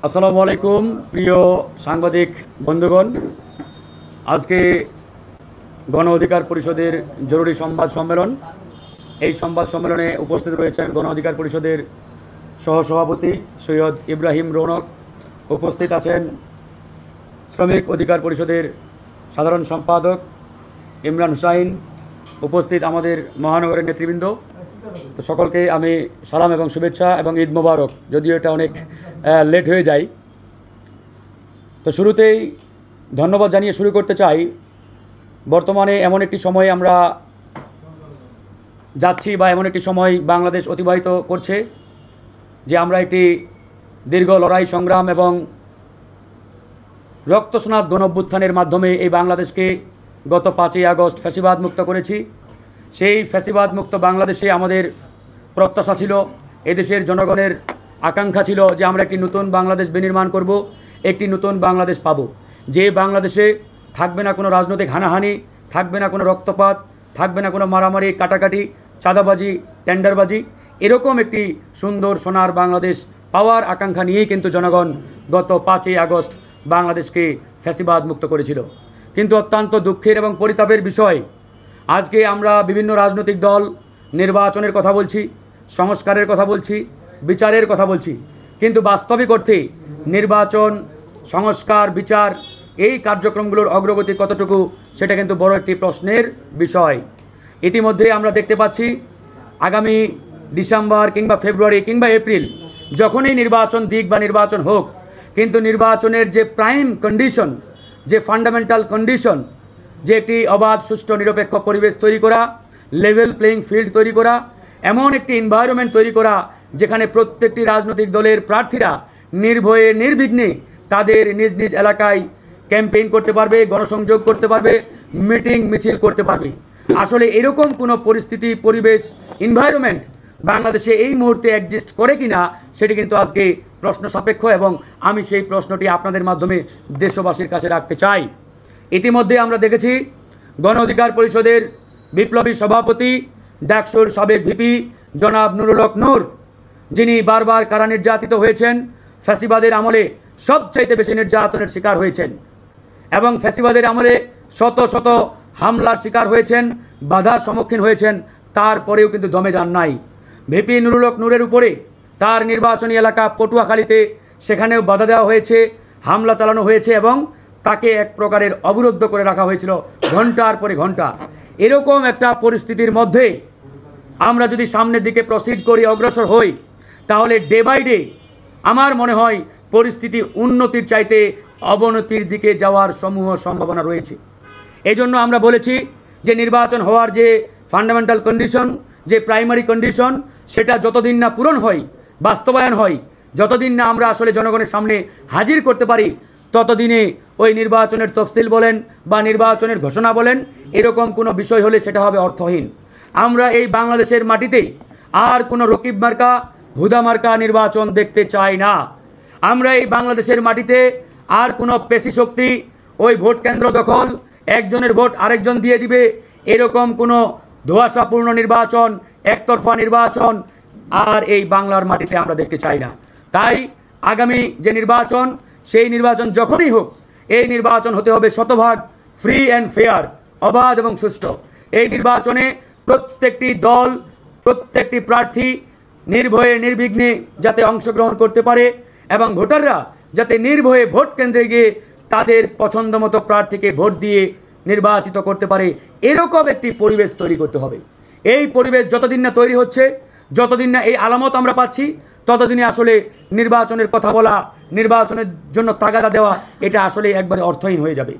আসসালামু আলাইকুম প্রিয় সাংবাদিক বন্ধুগণ। আজকে গণ অধিকার পরিষদের জরুরি সংবাদ সম্মেলন। এই সংবাদ সম্মেলনে উপস্থিত রয়েছেন গণ অধিকার পরিষদের সহসভাপতি সৈয়দ ইব্রাহিম রৌনক, উপস্থিত আছেন শ্রমিক অধিকার পরিষদের সাধারণ সম্পাদক ইমরান হুসাইন, উপস্থিত আমাদের মহানগরের নেতৃবৃন্দ। তো সকলকে আমি সালাম এবং শুভেচ্ছা এবং ঈদ মোবারক, যদিও এটা অনেক লেট হয়ে যায়। তো শুরুতেই ধন্যবাদ জানিয়ে শুরু করতে চাই। বর্তমানে এমন একটি সময়ে আমরা যাচ্ছি বা এমন একটি সময় বাংলাদেশ অতিবাহিত করছে যে আমরা একটি দীর্ঘ লড়াই সংগ্রাম এবং রক্তস্নাত গণ অভ্যুত্থানের মাধ্যমে এই বাংলাদেশকে গত 5ই আগস্ট ফ্যাসিবাদ মুক্ত করেছি। সেই ফ্যাসিবাদ মুক্ত বাংলাদেশে আমাদের প্রত্যাশা ছিল, এদেশের জনগণের আকাঙ্ক্ষা ছিল যে আমরা একটি নতুন বাংলাদেশ বিনির্মাণ করব, একটি নতুন বাংলাদেশ পাব, যে বাংলাদেশে থাকবে না কোনো রাজনৈতিক হানাহানি, থাকবে না কোনো রক্তপাত, থাকবে না কোনো মারামারি, কাটাকাটি, চাঁদাবাজি, টেন্ডারবাজি। এরকম একটি সুন্দর সোনার বাংলাদেশ পাওয়ার আকাঙ্ক্ষা নিয়েই কিন্তু জনগণ গত 5ই আগস্ট বাংলাদেশকে ফ্যাসিবাদ মুক্ত করেছিল। কিন্তু অত্যন্ত দুঃখের এবং পরিতাপের বিষয়, আজকে আমরা বিভিন্ন রাজনৈতিক দল নির্বাচনের কথা বলছি, সংস্কারের কথা বলছি, বিচারের কথা বলছি, কিন্তু বাস্তবিক অর্থে নির্বাচন, সংস্কার, বিচার এই কার্যক্রমগুলোর অগ্রগতি কতটুকু সেটা কিন্তু বড় একটি প্রশ্নের বিষয়। ইতিমধ্যে আমরা দেখতে পাচ্ছি আগামী ডিসেম্বর কিংবা ফেব্রুয়ারি কিংবা এপ্রিল যখনই নির্বাচন দিক বা নির্বাচন হোক, কিন্তু নির্বাচনের যে প্রাইম কন্ডিশন, যে ফান্ডামেন্টাল কন্ডিশন, যে একটি অবাধ সুষ্ঠু নিরপেক্ষ পরিবেশ তৈরি করা, লেভেল প্লেইং ফিল্ড তৈরি করা, এমন একটি এনভায়রনমেন্ট তৈরি করা যেখানে প্রত্যেকটি রাজনৈতিক দলের প্রার্থীরা নির্ভয়ে নির্বিঘ্নে তাদের নিজ নিজ এলাকায় ক্যাম্পেইন করতে পারবে, গণসংযোগ করতে পারবে, মিটিং মিছিল করতে পারবে। আসলে এরকম কোনো পরিস্থিতি, পরিবেশ, এনভায়রনমেন্ট বাংলাদেশে এই মুহূর্তে এক্সিস্ট করে কিনা সেটি কিন্তু আজকে প্রশ্ন সাপেক্ষ, এবং আমি সেই প্রশ্নটি আপনাদের মাধ্যমে দেশবাসীর কাছে রাখতে চাই। ইতিমধ্যে আমরা দেখেছি গণ অধিকার পরিষদের বিপ্লবী সভাপতি ডাকসুর সাবেক ভিপি জনাব নুরুল হক নূর, যিনি বারবার কারা নির্যাতিত হয়েছেন, ফ্যাসিবাদের আমলে সবচাইতে বেশি নির্যাতনের শিকার হয়েছেন এবং ফ্যাসিবাদের আমলে শত শত হামলার শিকার হয়েছেন, বাধার সম্মুখীন হয়েছেন, তারপরেও কিন্তু দমে যান নাই। ভিপি নুরুল হক নূরের উপরে তার নির্বাচনী এলাকা পটুয়াখালীতে সেখানেও বাধা দেওয়া হয়েছে, হামলা চালানো হয়েছে এবং তাকে এক প্রকারের অবরুদ্ধ করে রাখা হয়েছিল ঘন্টার পরে ঘন্টা। এরকম একটা পরিস্থিতির মধ্যে আমরা যদি সামনের দিকে প্রসিড করি, অগ্রসর হই, তাহলে ডে বাই ডে আমার মনে হয় পরিস্থিতি উন্নতির চাইতে অবনতির দিকে যাওয়ার সমূহ সম্ভাবনা রয়েছে। এজন্য আমরা বলেছি যে নির্বাচন হওয়ার যে ফান্ডামেন্টাল কন্ডিশন, যে প্রাইমারি কন্ডিশন, সেটা যতদিন না পূরণ হয়, বাস্তবায়ন হয়, যতদিন না আমরা আসলে জনগণের সামনে হাজির করতে পারি, ততদিনে ওই নির্বাচনের তফসিল বলেন বা নির্বাচনের ঘোষণা বলেন, এরকম কোনো বিষয় হলে সেটা হবে অর্থহীন। আমরা এই বাংলাদেশের মাটিতে আর কোনো রকিব মার্কা, হুদা মার্কা নির্বাচন দেখতে চাই না। আমরা এই বাংলাদেশের মাটিতে আর কোনো পেশি শক্তি, ওই ভোট কেন্দ্র দখল, একজনের ভোট আরেকজন দিয়ে দিবে, এরকম কোনো ধোঁয়াশাপূর্ণ নির্বাচন, একতরফা নির্বাচন আর এই বাংলার মাটিতে আমরা দেখতে চাই না। তাই আগামী যে নির্বাচন, সেই নির্বাচন যখনই হোক, এই নির্বাচন হতে হবে শতভাগ ফ্রি অ্যান্ড ফেয়ার, অবাধ এবং সুষ্ঠু। এই নির্বাচনে প্রত্যেকটি দল, প্রত্যেকটি প্রার্থী নির্ভয়ে নির্বিঘ্নে যাতে অংশগ্রহণ করতে পারে এবং ভোটাররা যাতে নির্ভয়ে ভোট কেন্দ্রে গিয়ে তাদের পছন্দ মতো প্রার্থীকে ভোট দিয়ে নির্বাচিত করতে পারে, এরকম একটি পরিবেশ তৈরি করতে হবে। এই পরিবেশ যতদিন না তৈরি হচ্ছে, যতদিন না এই আলামত আমরা পাচ্ছি, ততদিনে আসলে নির্বাচনের কথা বলা, নির্বাচনের জন্য তাগাদা দেওয়া, এটা আসলে একবারে অর্থহীন হয়ে যাবে।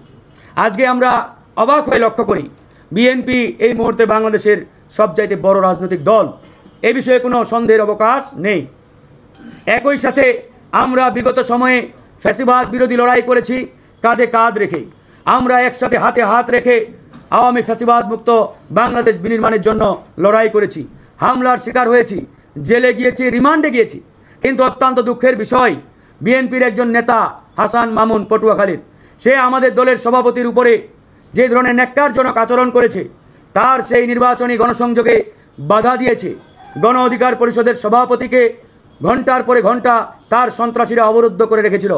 আজকে আমরা অবাক হয়ে লক্ষ্য করি, বিএনপি এই মুহূর্তে বাংলাদেশের সবচাইতে বড় রাজনৈতিক দল, এ বিষয়ে কোনো সন্দেহের অবকাশ নেই। একই সাথে আমরা বিগত সময়ে ফ্যাসিবাদ বিরোধী লড়াই করেছি কাঁধে কাঁধ রেখে। আমরা একসাথে হাতে হাত রেখে আওয়ামী ফ্যাসিবাদ মুক্ত বাংলাদেশ বিনির্মাণের জন্য লড়াই করেছি, হামলার শিকার হয়েছি, জেলে গিয়েছি, রিমান্ডে গিয়েছি। কিন্তু অত্যন্ত দুঃখের বিষয়, বিএনপির একজন নেতা হাসান মামুন পটুয়াখালীর, সে আমাদের দলের সভাপতির উপরে যে ধরনের ন্যাক্কারজনক আচরণ করেছে, তার সেই নির্বাচনী গণসংযোগে বাধা দিয়েছে, গণ অধিকার পরিষদের সভাপতিকে ঘন্টার পরে ঘন্টা তার সন্ত্রাসীরা অবরুদ্ধ করে রেখেছিল।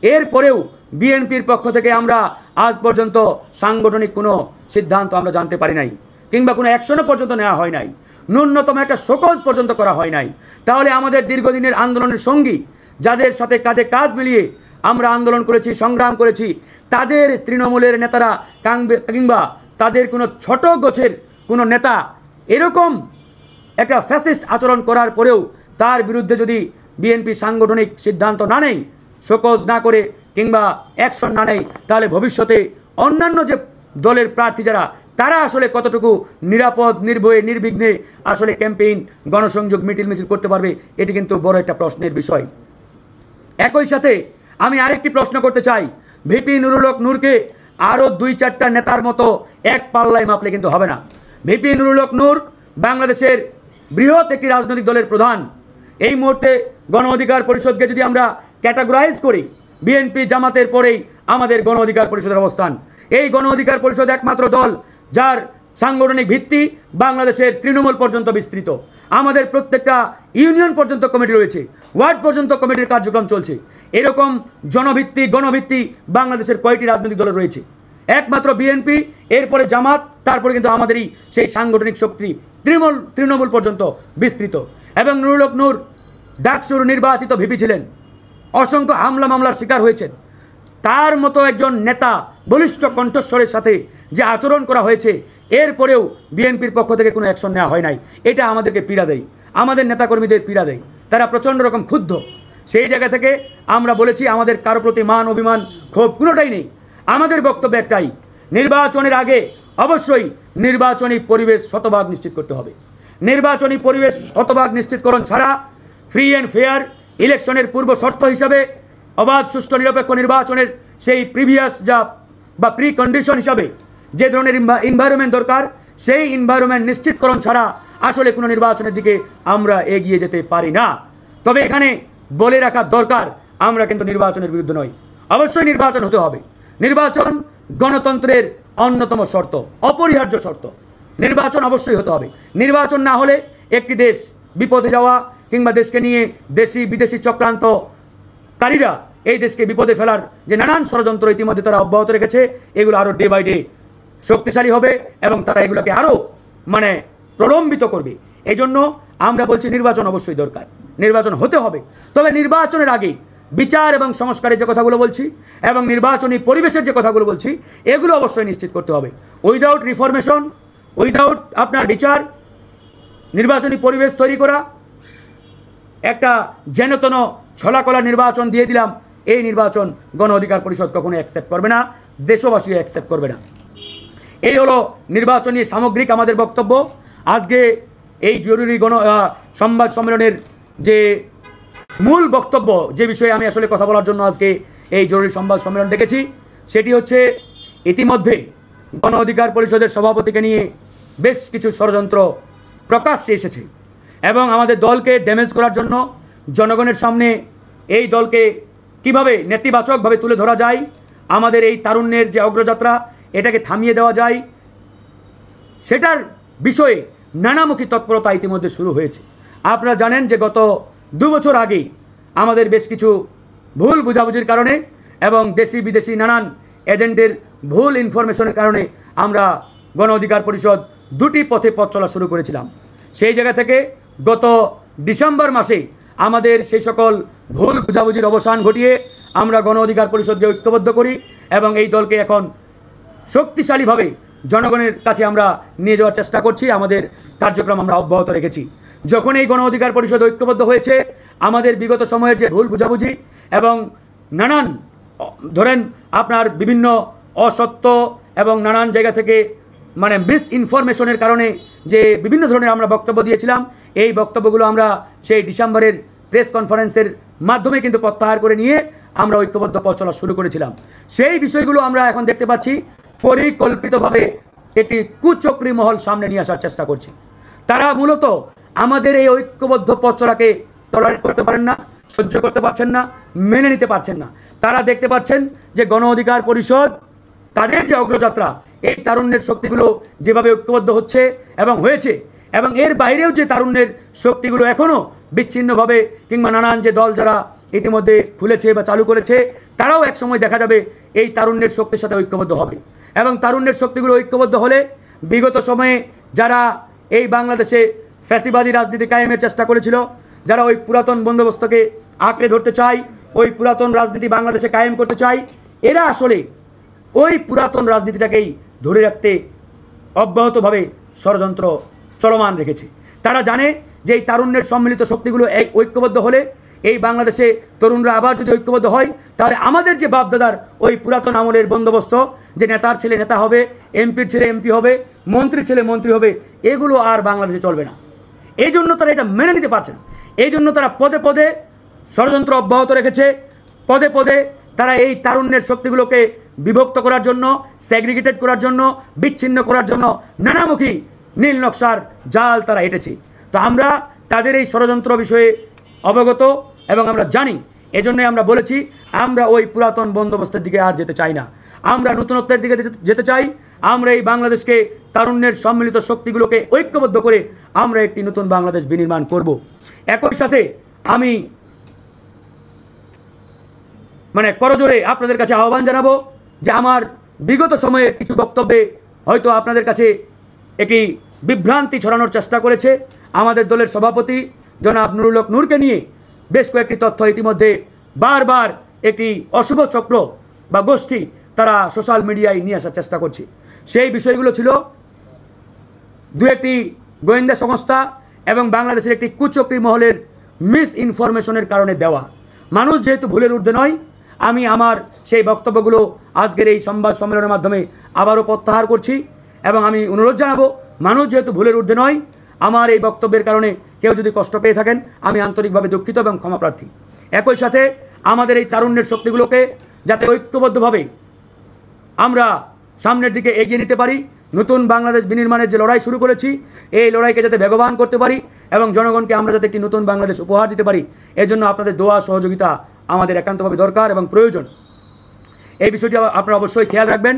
এরপরেও বিএনপির পক্ষ থেকে আমরা আজ পর্যন্ত সাংগঠনিক কোনো সিদ্ধান্ত আমরা জানতে পারি নাই, কিংবা কোনো অ্যাকশনও পর্যন্ত নেওয়া হয় নাই, ন্যূনতম একটা শোকজ পর্যন্ত করা হয় নাই। তাহলে আমাদের দীর্ঘদিনের আন্দোলনের সঙ্গী, যাদের সাথে কাঁধে কাঁধ মিলিয়ে আমরা আন্দোলন করেছি, সংগ্রাম করেছি, তাদের তৃণমূলের নেতারা কিংবা তাদের কোনো ছোট গোছের কোনো নেতা এরকম একটা ফ্যাসিস্ট আচরণ করার পরেও তার বিরুদ্ধে যদি বিএনপি সাংগঠনিক সিদ্ধান্ত না নেয়, শোকজ না করে কিংবা অ্যাকশন না নেয়, তাহলে ভবিষ্যতে অন্যান্য যে দলের প্রার্থী যারা, তারা আসলে কতটুকু নিরাপদ, নির্ভয়ে, নির্বিঘ্নে আসলে ক্যাম্পেইন, গণসংযোগ, মিছিল করতে পারবে, এটি কিন্তু বড় একটা প্রশ্নের বিষয়। একই সাথে আমি আরেকটি প্রশ্ন করতে চাই, ভিপি নুরুল হক নূরকে আরও 2-4টা নেতার মতো এক পাল্লায় মাপলে কিন্তু হবে না। ভিপি নুরুল হক নূর বাংলাদেশের বৃহৎ একটি রাজনৈতিক দলের প্রধান। এই মুহূর্তে গণ অধিকার পরিষদকে যদি আমরা ক্যাটাগরাইজ করি, বিএনপি জামাতের পরেই আমাদের গণ অধিকার পরিষদের অবস্থান। এই গণ অধিকার পরিষদ একমাত্র দল যার সাংগঠনিক ভিত্তি বাংলাদেশের তৃণমূল পর্যন্ত বিস্তৃত। আমাদের প্রত্যেকটা ইউনিয়ন পর্যন্ত কমিটি রয়েছে, ওয়ার্ড পর্যন্ত কমিটির কার্যক্রম চলছে। এরকম জনভিত্তি, গণভিত্তি বাংলাদেশের কয়টি রাজনৈতিক দল রয়েছে? একমাত্র বিএনপি, এরপরে জামাত, তারপরে কিন্তু আমাদেরই সেই সাংগঠনিক শক্তি তৃণমূল পর্যন্ত বিস্তৃত। এবং নুরুল হক নূর ডাকসুর নির্বাচিত ভিপি ছিলেন, অসংখ্য হামলা মামলার শিকার হয়েছেন। তার মতো একজন নেতা বলিষ্ঠ কণ্ঠস্বরের সাথে যে আচরণ করা হয়েছে, এরপরেও বিএনপির পক্ষ থেকে কোনো অ্যাকশন নেওয়া হয় নাই। এটা আমাদেরকে পীড়া দেয়, আমাদের নেতাকর্মীদের পীড়া দেয়। তারা প্রচণ্ড রকম ক্ষুব্ধ। সেই জায়গা থেকে আমরা বলেছি, আমাদের কারো প্রতি মান, অভিমান, ক্ষোভ কোনোটাই নেই। আমাদের বক্তব্য একটাই, নির্বাচনের আগে অবশ্যই নির্বাচনী পরিবেশ শতভাগ নিশ্চিত করতে হবে। নির্বাচনী পরিবেশ শতভাগ নিশ্চিতকরণ ছাড়া ফ্রি অ্যান্ড ফেয়ার ইলেকশনের পূর্ব শর্ত হিসাবে অবাধ, সুষ্ঠু, নিরপেক্ষ নির্বাচনের সেই প্রিভিয়াস বা প্রি কন্ডিশন হিসাবে যে ধরনের এনভায়রনমেন্ট দরকার, সেই এনভায়রনমেন্ট নিশ্চিতকরণ ছাড়া আসলে কোনো নির্বাচনের দিকে আমরা এগিয়ে যেতে পারি না। তবে এখানে বলে রাখা দরকার, আমরা কিন্তু নির্বাচনের বিরুদ্ধে নই। অবশ্যই নির্বাচন হতে হবে। নির্বাচন গণতন্ত্রের অন্যতম শর্ত, অপরিহার্য শর্ত। নির্বাচন অবশ্যই হতে হবে। নির্বাচন না হলে একটি দেশ বিপদে যাওয়া, কিংবা দেশকে নিয়ে দেশি বিদেশি চক্রান্তকারীরা এই দেশকে বিপদে ফেলার যে নানান ষড়যন্ত্র ইতিমধ্যে তারা অব্যাহত রেখেছে, এগুলো আরও ডে বাই ডে শক্তিশালী হবে এবং তারা এগুলোকে আরও প্রলম্বিত করবে। এই জন্য আমরা বলছি নির্বাচন অবশ্যই দরকার, নির্বাচন হতে হবে। তবে নির্বাচনের আগে বিচার এবং সংস্কারের যে কথাগুলো বলছি এবং নির্বাচনী পরিবেশের যে কথাগুলো বলছি, এগুলো অবশ্যই নিশ্চিত করতে হবে। উইদাউট রিফরমেশন, উইদাউট আপনার বিচার, নির্বাচনী পরিবেশ তৈরি করা, একটা যেনতন ছলাকলা নির্বাচন দিয়ে দিলাম, এই নির্বাচন গণ অধিকার পরিষদ কখনো অ্যাকসেপ্ট করবে না, দেশবাসী অ্যাকসেপ্ট করবে না। এই হলো নির্বাচনী সামগ্রিক আমাদের বক্তব্য। আজকে এই জরুরি সংবাদ সম্মেলনের যে মূল বক্তব্য, যে বিষয়ে আমি আসলে কথা বলার জন্য আজকে এই জরুরি সংবাদ সম্মেলন ডেকেছি, সেটি হচ্ছে ইতিমধ্যে গণ অধিকার পরিষদের সভাপতিকে নিয়ে বেশ কিছু ষড়যন্ত্র প্রকাশ্যে এসেছে এবং আমাদের দলকে ড্যামেজ করার জন্য, জনগণের সামনে এই দলকে কিভাবে নেতিবাচকভাবে তুলে ধরা যায়, আমাদের এই তারুণ্যের যে অগ্রযাত্রা, এটাকে থামিয়ে দেওয়া যায়, সেটার বিষয়ে নানামুখী তৎপরতা ইতিমধ্যে শুরু হয়েছে। আপনারা জানেন যে গত 2 বছর আগে আমাদের বেশ কিছু ভুল বুঝাবুঝির কারণে এবং দেশি বিদেশি নানান এজেন্টের ভুল ইনফরমেশনের কারণে আমরা গণ অধিকার পরিষদ 2টি পথে পথ চলা শুরু করেছিলাম। সেই জায়গা থেকে গত ডিসেম্বর মাসে আমাদের সেই সকল ভুল বুঝাবুঝির অবসান ঘটিয়ে আমরা গণ অধিকার পরিষদকে ঐক্যবদ্ধ করি এবং এই দলকে এখন শক্তিশালীভাবে জনগণের কাছে আমরা নিয়ে যাওয়ার চেষ্টা করছি। আমাদের কার্যক্রম আমরা অব্যাহত রেখেছি। যখন এই গণ অধিকার পরিষদ ঐক্যবদ্ধ হয়েছে, আমাদের বিগত সময়ের যে ভুল বুঝাবুঝি এবং নানান ধরেন আপনার বিভিন্ন অসত্য এবং নানান জায়গা থেকে মিস ইনফরমেশনের কারণে যে বিভিন্ন ধরনের আমরা বক্তব্য দিয়েছিলাম, এই বক্তব্যগুলো আমরা সেই ডিসেম্বরের প্রেস কনফারেন্সের মাধ্যমে কিন্তু প্রত্যাহার করে নিয়ে আমরা ঐক্যবদ্ধ পথ চলা শুরু করেছিলাম। সেই বিষয়গুলো আমরা এখন দেখতে পাচ্ছি পরিকল্পিতভাবে একটি কুচক্রী মহল সামনে নিয়ে আসার চেষ্টা করছে। তারা মূলত আমাদের এই ঐক্যবদ্ধ পথ চলাকে টলারেট করতে পারেন না, সহ্য করতে পারছেন না, মেনে নিতে পারছেন না। তারা দেখতে পাচ্ছেন যে গণ অধিকার পরিষদ তাদের যে অগ্রযাত্রা, এই তারুণ্যের শক্তিগুলো যেভাবে ঐক্যবদ্ধ হচ্ছে এবং হয়েছে, এবং এর বাইরেও যে তারুণ্যের শক্তিগুলো এখনও বিচ্ছিন্নভাবে কিংবা নানান যে দল যারা ইতিমধ্যে খুলেছে বা চালু করেছে, তারাও একসময় দেখা যাবে এই তারুণ্যের শক্তির সাথে ঐক্যবদ্ধ হবে। এবং তারুণ্যের শক্তিগুলো ঐক্যবদ্ধ হলে বিগত সময়ে যারা এই বাংলাদেশে ফ্যাসিবাদী রাজনীতি কায়েমের চেষ্টা করেছিল, যারা ওই পুরাতন বন্দোবস্তকে আঁকড়ে ধরতে চায়, ওই পুরাতন রাজনীতি বাংলাদেশে কায়েম করতে চায়, এরা আসলে ওই পুরাতন রাজনীতিটাকেই ধরে রাখতে অব্যাহতভাবে ষড়যন্ত্র চলমান রেখেছে। তারা জানে যে এই তারুণ্যের সম্মিলিত শক্তিগুলো ঐক্যবদ্ধ হলে এই বাংলাদেশে তরুণরা আবার যদি ঐক্যবদ্ধ হয়, তাহলে আমাদের যে বাপদাদার ওই পুরাতন আমলের বন্দোবস্ত, যে নেতার ছেলে নেতা হবে, এমপির ছেলে এমপি হবে, মন্ত্রীর ছেলে মন্ত্রী হবে, এগুলো আর বাংলাদেশে চলবে না। এই জন্য তারা এটা মেনে নিতে পারছে না। এই জন্য তারা পদে পদে ষড়যন্ত্র অব্যাহত রেখেছে। পদে পদে তারা এই তারুণ্যের শক্তিগুলোকে বিভক্ত করার জন্য, সেগ্রিগেটেড করার জন্য, বিচ্ছিন্ন করার জন্য নানামুখী নীল নকশার জাল তারা এঁটেছে। তো আমরা তাদের এই ষড়যন্ত্র বিষয়ে অবগত এবং আমরা জানি। এজন্যই আমরা বলেছি আমরা ওই পুরাতন বন্দোবস্তের দিকে আর যেতে চাই না, আমরা নতুনত্বের দিকে যেতে চাই। আমরা এই বাংলাদেশকে তারুণ্যের সম্মিলিত শক্তিগুলোকে ঐক্যবদ্ধ করে আমরা একটি নতুন বাংলাদেশ বিনির্মাণ করব। একই সাথে আমি করজোরে আপনাদের কাছে আহ্বান জানাবো যে আমার বিগত সময়ে কিছু বক্তব্যে হয়তো আপনাদের কাছে একটি বিভ্রান্তি ছড়ানোর চেষ্টা করেছে আমাদের দলের সভাপতি জনাব নুরুল হক নূরকে নিয়ে বেশ কয়েকটি তথ্য ইতিমধ্যে বারবার একটি অশুভ চক্র বা গোষ্ঠী তারা সোশ্যাল মিডিয়ায় নিয়ে আসার চেষ্টা করছে। সেই বিষয়গুলো ছিল দু একটি গোয়েন্দা সংস্থা এবং বাংলাদেশের একটি কুচক্রী মহলের মিস ইনফরমেশনের কারণে দেওয়া। মানুষ যেহেতু ভুলের ঊর্ধ্বে নয়, আমি আমার সেই বক্তব্যগুলো আজকের এই সংবাদ সম্মেলনের মাধ্যমে আবারও প্রত্যাহার করছি এবং আমি অনুরোধ জানাবো, মানুষ যেহেতু ভুলের ঊর্ধ্বে নয়, আমার এই বক্তব্যের কারণে কেউ যদি কষ্ট পেয়ে থাকেন আমি আন্তরিকভাবে দুঃখিত এবং ক্ষমা প্রার্থী। একই সাথে আমাদের এই তারুণ্যের শক্তিগুলোকে যাতে ঐক্যবদ্ধভাবে আমরা সামনের দিকে এগিয়ে নিতে পারি, নতুন বাংলাদেশ বিনির্মাণের যে লড়াই শুরু করেছি, এই লড়াইকে যাতে বেগবান করতে পারি এবং জনগণকে আমরা যাতে একটি নতুন বাংলাদেশ উপহার দিতে পারি, এজন্য আপনাদের দোয়া সহযোগিতা আমাদের একান্তভাবে দরকার এবং প্রয়োজন। এই বিষয়টি আপনারা অবশ্যই খেয়াল রাখবেন।